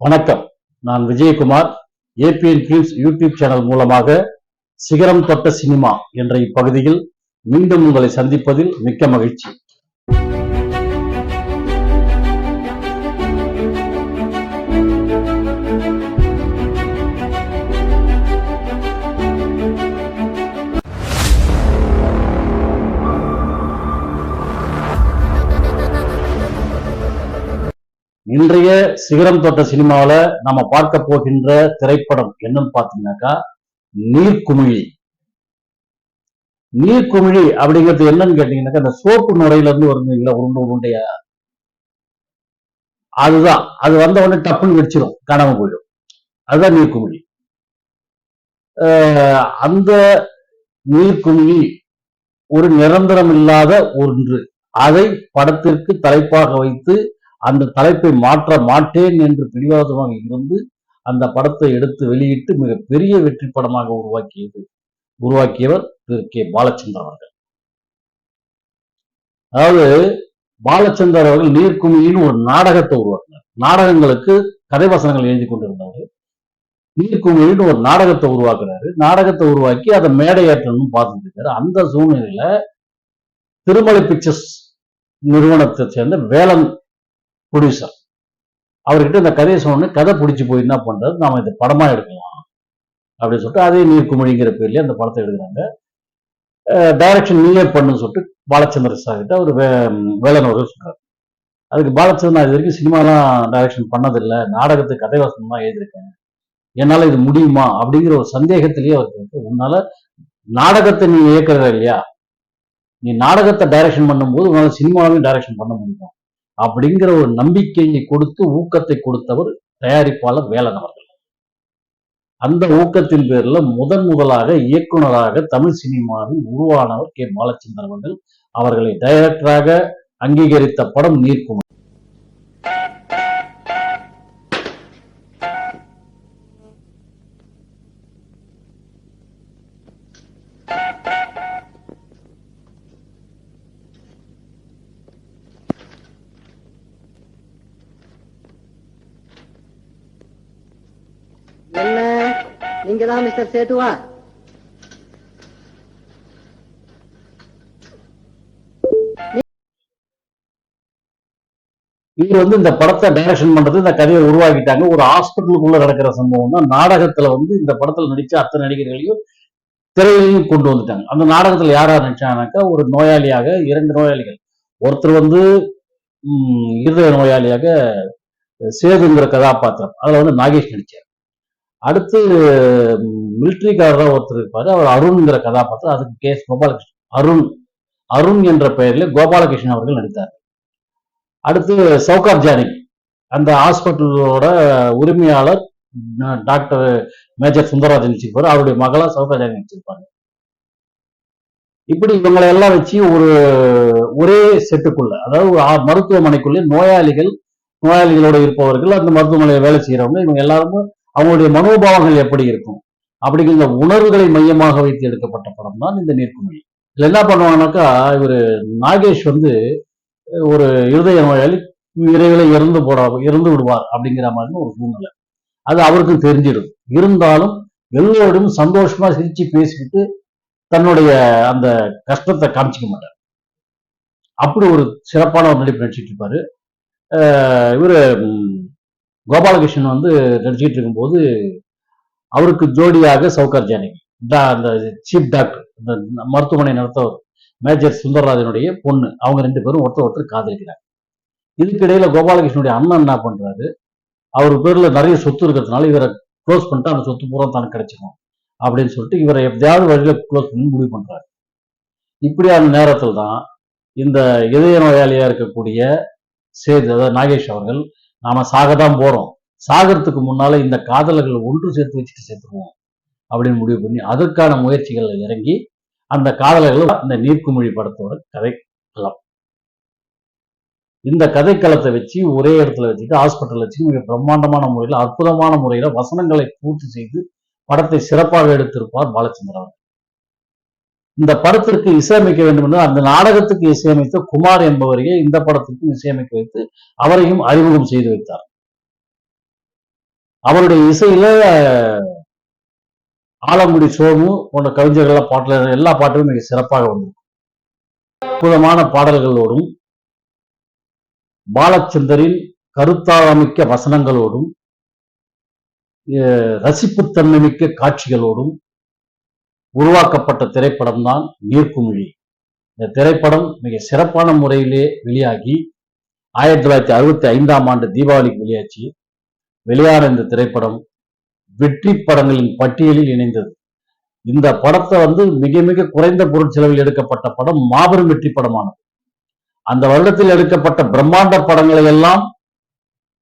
வணக்கம். நான் Vijayakumar. ABN films YouTube channel மூலமாக சிகரம் தொட்ட சினிமா என்ற இப்பகுதியில் மீண்டும் உங்களை சந்திப்பதில் மிக்க மகிழ்ச்சி. இன்றைய சிகரம் தொட்ட சினிமாவில நம்ம பார்க்க போகின்ற திரைப்படம் என்னன்னு பாத்தீங்கன்னாக்கா நீர்க்குமிழி. நீர்க்குமிழி அப்படிங்கிறது என்னன்னு கேட்டீங்கன்னாக்கா அந்த சோப்பு நுரையில இருந்து வருதுங்களா, உருண்டை உருண்டையா, அதுதான். அது வந்த உடனே டப்புன்னு வெடிச்சிடும், காணாம போயிடும். அதுதான் நீர்க்குமிழி. அந்த நீர்க்குமிழி ஒரு நிரந்தரம் இல்லாத ஒன்று. அதை படத்திற்கு தலைப்பாக வைத்து அந்த தலைப்பை மாற்ற மாட்டேன் என்று பிடிவாதமாக இருந்து அந்த படத்தை எடுத்து வெளியிட்டு மிக பெரிய வெற்றி படமாக உருவாக்கியவர் திரு கே பாலச்சந்தர் அவர்கள். அதாவது பாலச்சந்தர் அவர்கள் நீர்க்குமிழின்னு ஒரு நாடகத்தை உருவாக்கினார். நாடகங்களுக்கு கதை வசனங்கள் எழுதி கொண்டிருந்தவர் நீர்க்குமிழின்னு ஒரு நாடகத்தை உருவாக்குறாரு. நாடகத்தை உருவாக்கி அதை மேடை ஏற்றணும்னு பார்த்துட்டு இருக்காரு. அந்த சூழ்நிலையில திருமலை பிக்சர்ஸ் நிறுவனத்தை சேர்ந்த வேலன் ப்ரொடியூசர் அவர்கிட்ட இந்த கதையை சொன்ன கதை பிடிச்சி போய் என்ன பண்றது, நாம இதை படமா எடுக்கலாம் அப்படின்னு சொல்லிட்டு அதே நீர்க்குமிழிங்கிற பேர்லயே அந்த படத்தை எடுக்கிறாங்க. டைரக்ஷன் நீயே பண்ணுன்னு சொல்லிட்டு பாலச்சந்திர சார் கிட்ட ஒரு வேலன் அவர்கள் சொல்றாரு. அதுக்கு பாலச்சந்திரன் இது வரைக்கும் சினிமாலாம் டைரக்ஷன் பண்ணதில்லை, நாடகத்துக்கு கதை வசனம் தான் எழுதியிருக்கேன், என்னால இது முடியுமா அப்படிங்கிற ஒரு சந்தேகத்திலேயே அவருக்கு, உன்னால நாடகத்தை நீ இயக்குற இல்லையா, நீ நாடகத்தை டைரக்ஷன் பண்ணும்போது உன்னால சினிமாவையும் டைரக்ஷன் பண்ண முடியும் அப்படிங்கிற ஒரு நம்பிக்கையை கொடுத்து ஊக்கத்தை கொடுத்தவர் தயாரிப்பாளர் வேலன் அவர்கள். அந்த ஊக்கத்தின் பேர்ல முதலாக இயக்குனராக தமிழ் சினிமாவில் உருவானவர் கே பாலச்சந்தர் அவர்கள். அவர்களை டைரக்டராக அங்கீகரித்த படம் நீர்க்குமிழி. என்ன நீங்க தான் மிஸ்டர் சேட்டுவா? இவர் இந்த படத்தை டைரக்ஷன் பண்றது, இந்த கதையை உருவாக்கிட்டாங்க. ஒரு ஹாஸ்பிட்டலுக்குள்ள நடக்கிற சம்பவம் தான். நாடகத்துல இந்த படத்துல நடிச்ச அத்தனை நடிகர்களையும் திரையிலையும் கொண்டு வந்துட்டாங்க. அந்த நாடகத்துல யாரா நடிச்சாங்கனாக்கா ஒரு நோயாளியாக, 2 நோயாளிகள். ஒருத்தர் இருதய நோயாளியாக சேதுங்கிற கதாபாத்திரம், அதுல நாகேஷ் நடிச்சார். அடுத்து மிலிட்ரிக்காரர் ஒருத்தர் இருப்பாரு, அவர் அருண்ங்கிற கதாபாத்திரம், அதுக்கு கே எஸ் கோபாலகிருஷ்ணன் அருண் என்ற பெயரில் கோபாலகிருஷ்ணன் அவர்கள் நடித்தார். அடுத்து சவுகார் ஜானகி, அந்த ஹாஸ்பிட்டலோட உரிமையாளர் டாக்டர் மேஜர் சுந்தரராஜன் நடிச்சிருப்பாரு, அவருடைய மகளா சவுகார் ஜானகி நடிச்சிருப்பாங்க. இப்படி இவங்களை எல்லாம் வச்சு ஒரே செட்டுக்குள்ள, அதாவது மருத்துவமனைக்குள்ளே நோயாளிகளோட இருப்பவர்கள், அந்த மருத்துவமனையில் வேலை செய்யறவங்க, இவங்க எல்லாருமே அவங்களுடைய மனோபாவங்கள் எப்படி இருக்கும் அப்படிங்கிற உணர்வுகளை மையமாக வைத்து எடுக்கப்பட்ட படம் தான் இந்த நீர்க்குமிழி. இதுல என்ன பண்ணுவாங்கன்னாக்கா, இவரு நாகேஷ் ஒரு இருதய நோயாளி, விரைவில் இறந்து விடுவார் அப்படிங்கிற மாதிரி ஒரு சூழ்நிலை. அது அவருக்கும் தெரிஞ்சிடும். இருந்தாலும் எல்லோரும் சந்தோஷமா சிரிச்சு பேசிக்கிட்டு தன்னுடைய அந்த கஷ்டத்தை காமிச்சிக்க மாட்டார். அப்படி ஒரு சிறப்பான ஒரு நடிப்பு நடிச்சிட்டு இருப்பாரு. இவரு கோபாலகிருஷ்ணன் நடிச்சிட்டு இருக்கும்போது அவருக்கு ஜோடியாக சவுகார் ஜானகி, அந்த சீஃப் டாக்டர், இந்த மருத்துவமனை நடத்தவர் மேஜர் சுந்தரராஜனுடைய பொண்ணு, அவங்க 2 பேரும் ஒருத்தர் காதலிக்கிறாங்க. இதுக்கு இடையில கோபாலகிருஷ்ணனுடைய அண்ணன் என்ன பண்றாரு, அவர் பேர்ல நிறைய சொத்து இருக்கிறதுனால இவரை க்ளோஸ் பண்ணிட்டு அந்த சொத்து பூரா தனக்கு கிடைச்சிடும் அப்படின்னு சொல்லிட்டு இவரை எப்படியாவது வழியில க்ளோஸ் பண்ணி முடிவு பண்றாரு. இப்படியான நேரத்தில் தான் இந்த இதய நோயாளியா இருக்கக்கூடிய சேது, அதாவது நாகேஷ் அவர்கள், நாம சாகதான் போறோம், சாகிறதுக்கு முன்னால இந்த காதலர்கள் ஒன்று சேர்த்து வச்சுட்டு சேர்த்துருவோம் அப்படின்னு முடிவு பண்ணி அதற்கான முயற்சிகள்ல இறங்கி அந்த காதலர்கள் இந்த நீர்க்குமிழி படத்தோட கதைக்களம். இந்த கதைக்களத்தை வச்சு ஒரே இடத்துல வச்சுட்டு ஹாஸ்பிட்டல் வச்சு மிக பிரம்மாண்டமான முறையில், அற்புதமான முறையில வசனங்களை பூர்த்தி செய்து படத்தை சிறப்பாக எடுத்திருப்பார் பாலச்சந்திரன் அவர்கள். இந்த படத்திற்கு இசையமைக்க வேண்டும் என்று அந்த நாடகத்துக்கு இசையமைத்த குமார் என்பவரையே இந்த படத்திற்கு இசையமைக்க வைத்து அவரையும் அறிமுகம் செய்து வைத்தார். அவருடைய இசையில ஆலங்குடி சோமு போன்ற கவிஞர்கள் பாட்டுல எல்லா பாட்டுமே மிக சிறப்பாக வந்திருக்கும். அற்புதமான பாடல்களோடும் பாலச்சந்தரின் கருத்தாழமிக்க வசனங்களோடும் ரசிப்புத்தன்மை மிக்க காட்சிகளோடும் உருவாக்கப்பட்ட திரைப்படம் தான் நீர்க்குமிழி. இந்த திரைப்படம் மிக சிறப்பான முறையிலே வெளியாகி 1965 தீபாவளிக்கு வெளியாச்சு. வெளியான இந்த திரைப்படம் வெற்றி படங்களின் பட்டியலில் இணைந்தது. இந்த படத்தை மிக மிக குறைந்த பொருட்செலவில் எடுக்கப்பட்ட படம் மாபெரும் வெற்றி படமானது. அந்த வருடத்தில் எடுக்கப்பட்ட பிரம்மாண்ட படங்களை எல்லாம்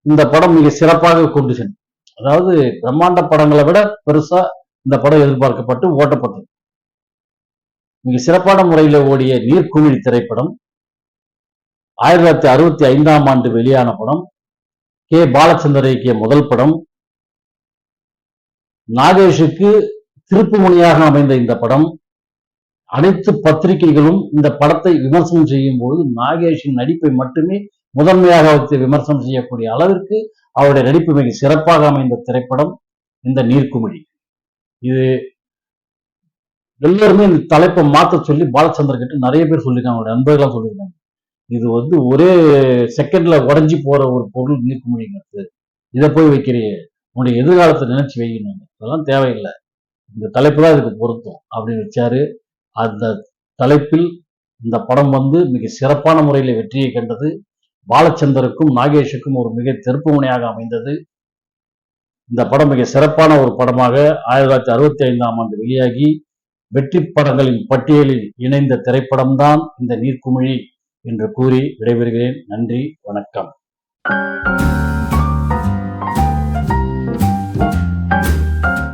இந்த படம் மிக சிறப்பாக கொண்டு சென்றது. அதாவது பிரம்மாண்ட படங்களை விட பெருசா இந்த படம் எதிர்பார்க்கப்பட்டு ஓட்டப்பட்டது. மிக சிறப்பான முறையில் ஓடிய நீர்க்குமிழி திரைப்படம் 1965 வெளியான படம். கே பாலச்சந்தர் இயக்கிய முதல் படம். நாகேஷுக்கு திருப்புமுனையாக அமைந்த இந்த படம் அனைத்து பத்திரிகைகளும் இந்த படத்தை விமர்சனம் செய்யும் போது நாகேஷின் நடிப்பை மட்டுமே முதன்மையாக வைத்து விமர்சனம் செய்யக்கூடிய அளவிற்கு அவருடைய நடிப்பு மிக சிறப்பாக அமைந்த திரைப்படம் இந்த நீர்க்குமிழி. இது எல்லாருமே இந்த தலைப்பை மாற்ற சொல்லி பாலச்சந்தர் கிட்ட நிறைய பேர் சொல்லியிருக்காங்க, அவருடைய நண்பர்களாம் சொல்லியிருக்காங்க. இது ஒரே செகண்ட்ல உடஞ்சி போற ஒரு பொருள் நீர்க்குமிழிங்கிறது, இதை போய் வைக்கிறிய உன்னுடைய எதிர்காலத்தை நினைச்சு வைக்கணும், அதெல்லாம் தேவையில்லை, இந்த தலைப்பு தான் இதுக்கு பொருத்தம் அப்படின்னு வச்சாரு. அந்த தலைப்பில் இந்த படம் மிக சிறப்பான முறையில் வெற்றியை கண்டது. பாலச்சந்தருக்கும் நாகேஷுக்கும் ஒரு மிக திருப்புமுனையாக அமைந்தது. இந்த படம் மிக சிறப்பான ஒரு படமாக 1965 வெளியாகி வெற்றி படங்களின் பட்டியலில் இணைந்த திரைப்படம்தான் இந்த நீர்க்குமிழி என்று கூறி விடைபெறுகிறேன். நன்றி, வணக்கம்.